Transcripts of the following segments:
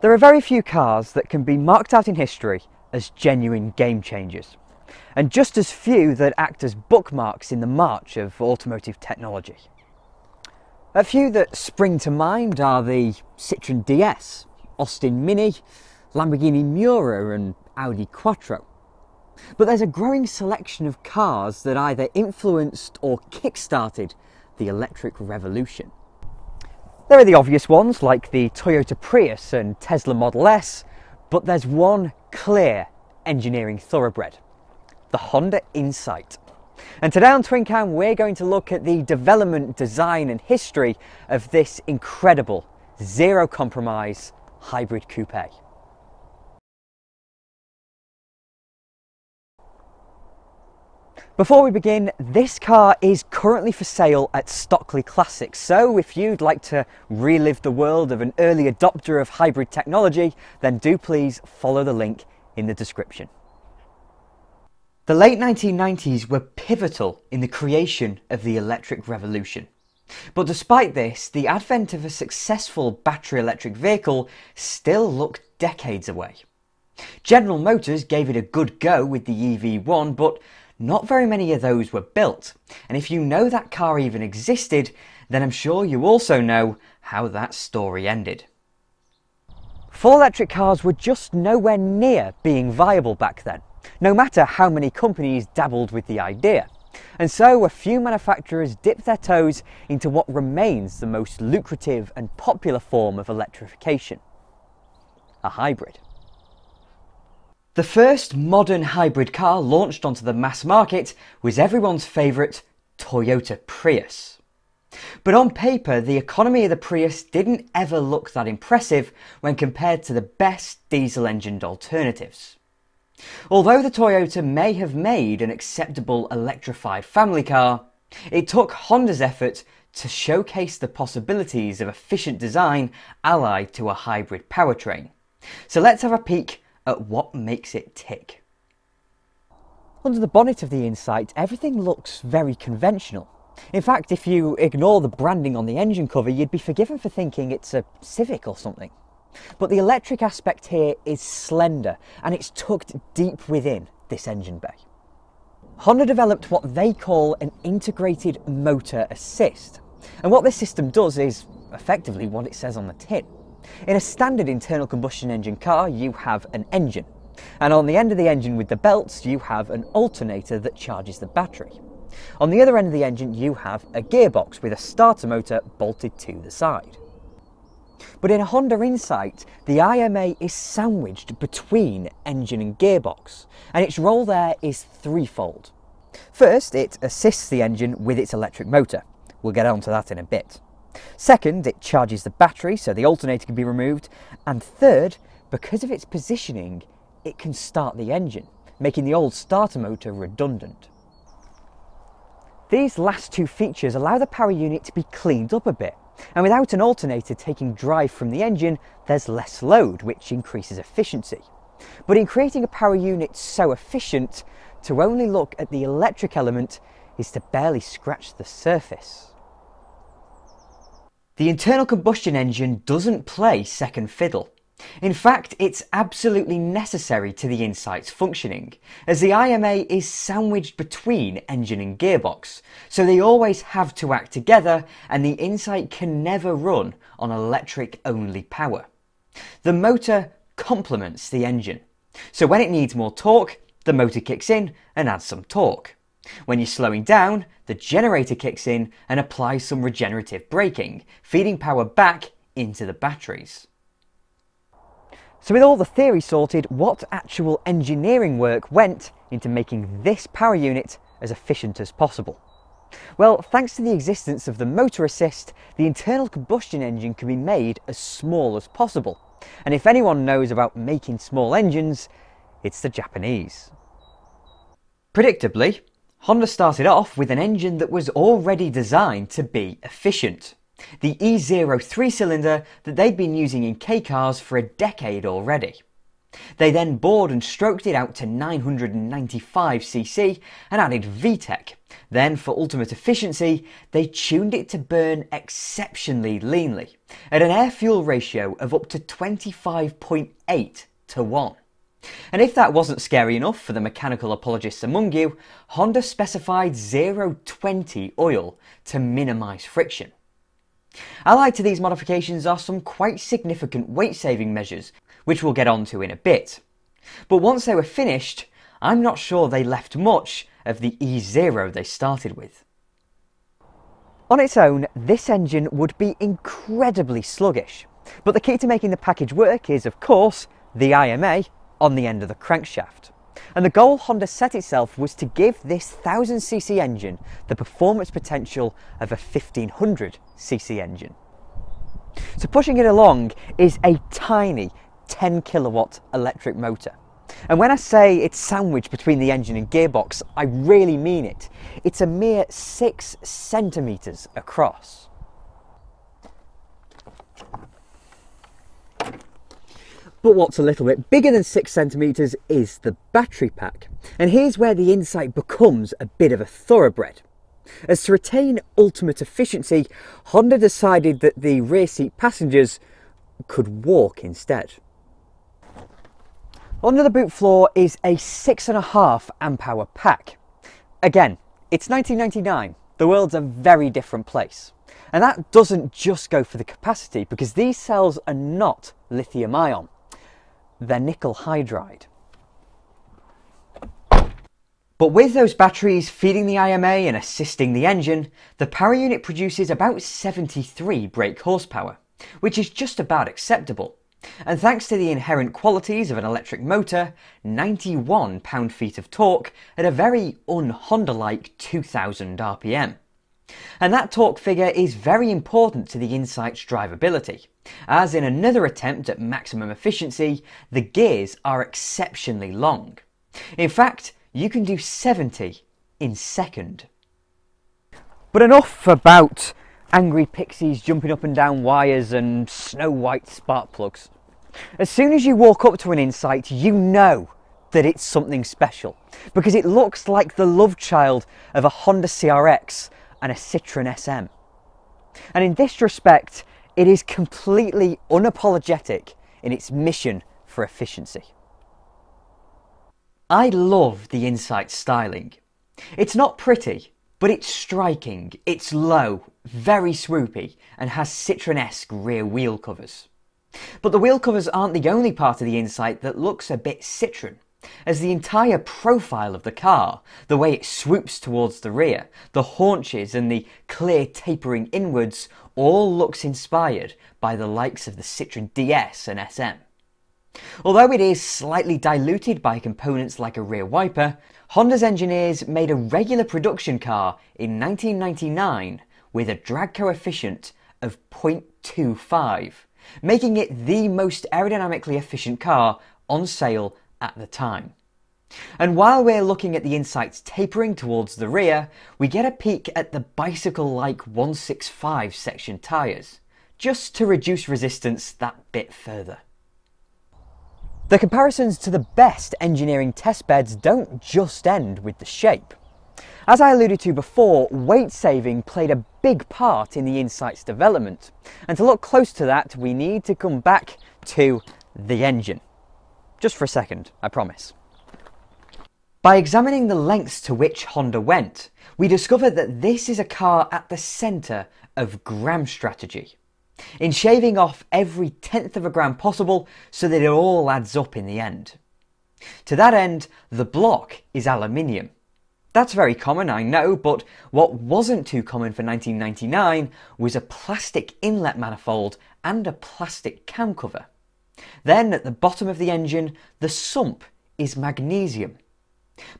There are very few cars that can be marked out in history as genuine game changers, and just as few that act as bookmarks in the march of automotive technology. A few that spring to mind are the Citroën DS, Austin Mini, Lamborghini Miura and Audi Quattro. But there's a growing selection of cars that either influenced or kick-started the electric revolution. There are the obvious ones like the Toyota Prius and Tesla Model S, but there's one clear engineering thoroughbred: the Honda Insight. And today on TwinCam we're going to look at the development, design and history of this incredible, zero-compromise hybrid coupe. Before we begin, this car is currently for sale at Stockley Classic, so if you'd like to relive the world of an early adopter of hybrid technology, then do please follow the link in the description. The late 1990s were pivotal in the creation of the electric revolution. But despite this, the advent of a successful battery electric vehicle still looked decades away. General Motors gave it a good go with the EV1, but not very many of those were built, and if you know that car even existed, then I'm sure you also know how that story ended. Full electric cars were just nowhere near being viable back then, no matter how many companies dabbled with the idea. And so a few manufacturers dipped their toes into what remains the most lucrative and popular form of electrification: a hybrid. The first modern hybrid car launched onto the mass market was everyone's favourite Toyota Prius. But on paper, the economy of the Prius didn't ever look that impressive when compared to the best diesel-engined alternatives. Although the Toyota may have made an acceptable electrified family car, it took Honda's effort to showcase the possibilities of efficient design allied to a hybrid powertrain. So let's have a peek at what makes it tick. Under the bonnet of the Insight, everything looks very conventional. In fact, if you ignore the branding on the engine cover, you'd be forgiven for thinking it's a Civic or something. But the electric aspect here is slender, and it's tucked deep within this engine bay. Honda developed what they call an integrated motor assist, and what this system does is effectively what it says on the tin. In a standard internal combustion engine car, you have an engine, and on the end of the engine with the belts you have an alternator that charges the battery. On the other end of the engine you have a gearbox with a starter motor bolted to the side. But in a Honda Insight, the IMA is sandwiched between engine and gearbox, and its role there is threefold. First, it assists the engine with its electric motor. We'll get onto that in a bit. Second, it charges the battery so the alternator can be removed, and third, because of its positioning, it can start the engine, making the old starter motor redundant. These last two features allow the power unit to be cleaned up a bit, and without an alternator taking drive from the engine, there's less load, which increases efficiency. But in creating a power unit so efficient, to only look at the electric element is to barely scratch the surface. The internal combustion engine doesn't play second fiddle. In fact, it's absolutely necessary to the Insight's functioning, as the IMA is sandwiched between engine and gearbox, so they always have to act together, and the Insight can never run on electric-only power. The motor complements the engine, so when it needs more torque, the motor kicks in and adds some torque. When you're slowing down, the generator kicks in and applies some regenerative braking, feeding power back into the batteries. So with all the theory sorted, what actual engineering work went into making this power unit as efficient as possible? Well, thanks to the existence of the motor assist, the internal combustion engine can be made as small as possible. And if anyone knows about making small engines, it's the Japanese. Predictably, Honda started off with an engine that was already designed to be efficient. The E0 3-cylinder that they'd been using in K cars for a decade already. They then bored and stroked it out to 995cc and added VTEC. Then, for ultimate efficiency, they tuned it to burn exceptionally leanly, at an air-fuel ratio of up to 25.8 to 1. And if that wasn't scary enough for the mechanical apologists among you, Honda specified 0.20 oil to minimise friction. Allied to these modifications are some quite significant weight-saving measures, which we'll get onto in a bit. But once they were finished, I'm not sure they left much of the E0 they started with. On its own, this engine would be incredibly sluggish, but the key to making the package work is, of course, the IMA on the end of the crankshaft. And the goal Honda set itself was to give this 1000cc engine the performance potential of a 1500cc engine. So pushing it along is a tiny 10 kilowatt electric motor. And when I say it's sandwiched between the engine and gearbox, I really mean it. It's a mere 6 centimetres across. But what's a little bit bigger than 6 centimetres is the battery pack. And here's where the Insight becomes a bit of a thoroughbred. As to retain ultimate efficiency, Honda decided that the rear seat passengers could walk instead. Under the boot floor is a 6.5 amp hour pack. Again, it's 1999. The world's a very different place. And that doesn't just go for the capacity, because these cells are not lithium ion. They're nickel hydride. But with those batteries feeding the IMA and assisting the engine, the power unit produces about 73 brake horsepower, which is just about acceptable. And thanks to the inherent qualities of an electric motor, 91 pound-feet of torque at a very un-Honda-like 2000 RPM. And that torque figure is very important to the Insight's drivability, as in another attempt at maximum efficiency, the gears are exceptionally long. In fact, you can do 70 in second. But enough about angry pixies jumping up and down wires and snow white spark plugs. As soon as you walk up to an Insight, you know that it's something special, because it looks like the love child of a Honda CRX and a Citroën SM. And in this respect, it is completely unapologetic in its mission for efficiency. I love the Insight styling. It's not pretty, but it's striking, it's low, very swoopy, and has Citroën-esque rear wheel covers. But the wheel covers aren't the only part of the Insight that looks a bit Citroën, as the entire profile of the car, the way it swoops towards the rear, the haunches and the clear tapering inwards, all looks inspired by the likes of the Citroën DS and SM. Although it is slightly diluted by components like a rear wiper, Honda's engineers made a regular production car in 1999 with a drag coefficient of 0.25, making it the most aerodynamically efficient car on sale at the time. And while we're looking at the Insight's tapering towards the rear, we get a peek at the bicycle-like 165 section tyres, just to reduce resistance that bit further. The comparisons to the best engineering testbeds don't just end with the shape. As I alluded to before, weight saving played a big part in the Insight's development, and to look close to that we need to come back to the engine. Just for a second, I promise. By examining the lengths to which Honda went, we discover that this is a car at the centre of gram strategy, in shaving off every 1/10 of a gram possible so that it all adds up in the end. To that end, the block is aluminium. That's very common, I know, but what wasn't too common for 1999 was a plastic inlet manifold and a plastic cam cover. Then at the bottom of the engine, the sump is magnesium.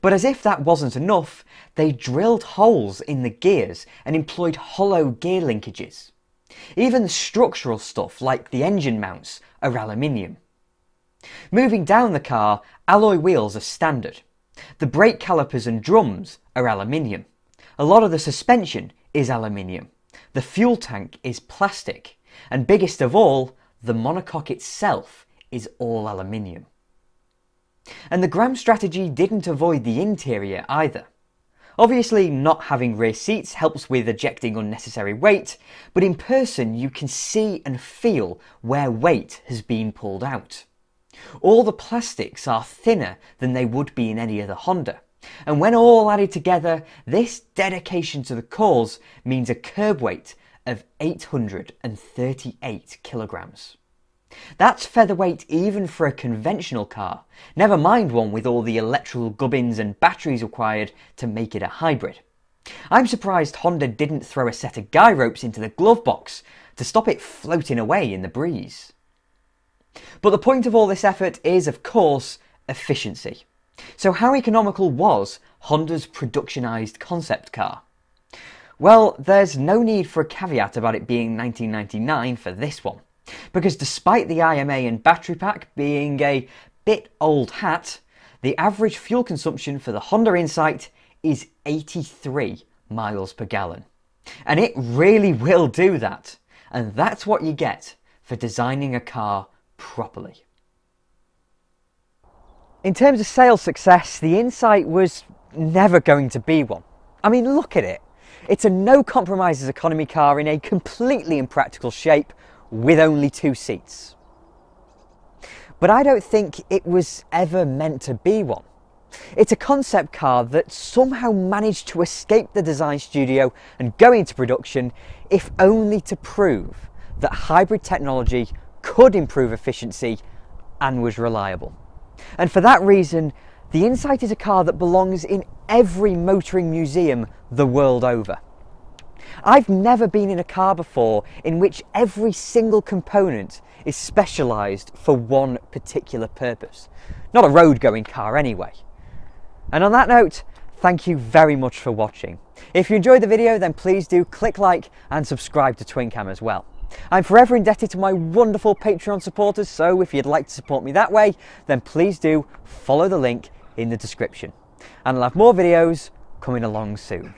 But as if that wasn't enough, they drilled holes in the gears and employed hollow gear linkages. Even the structural stuff, like the engine mounts, are aluminium. Moving down the car, alloy wheels are standard. The brake calipers and drums are aluminium. A lot of the suspension is aluminium. The fuel tank is plastic. And biggest of all, the monocoque itself is all aluminium. And the Gram strategy didn't avoid the interior either. Obviously, not having rear seats helps with ejecting unnecessary weight, but in person you can see and feel where weight has been pulled out. All the plastics are thinner than they would be in any other Honda, and when all added together, this dedication to the cause means a curb weight of 838 kilograms. That's featherweight even for a conventional car, never mind one with all the electrical gubbins and batteries required to make it a hybrid. I'm surprised Honda didn't throw a set of guy ropes into the glove box to stop it floating away in the breeze. But the point of all this effort is, of course, efficiency. So how economical was Honda's productionized concept car? Well, there's no need for a caveat about it being 1999 for this one. Because despite the IMA and battery pack being a bit old hat, the average fuel consumption for the Honda Insight is 83 miles per gallon. And it really will do that. And that's what you get for designing a car properly. In terms of sales success, the Insight was never going to be one. I mean, look at it. It's a no compromises economy car in a completely impractical shape with only 2 seats. But I don't think it was ever meant to be one. It's a concept car that somehow managed to escape the design studio and go into production, if only to prove that hybrid technology could improve efficiency and was reliable. And for that reason, the Insight is a car that belongs in every motoring museum the world over. I've never been in a car before in which every single component is specialised for one particular purpose. Not a road-going car anyway. And on that note, thank you very much for watching. If you enjoyed the video, then please do click like and subscribe to TwinCam as well. I'm forever indebted to my wonderful Patreon supporters, so if you'd like to support me that way, then please do follow the link in the description. And I'll have more videos coming along soon.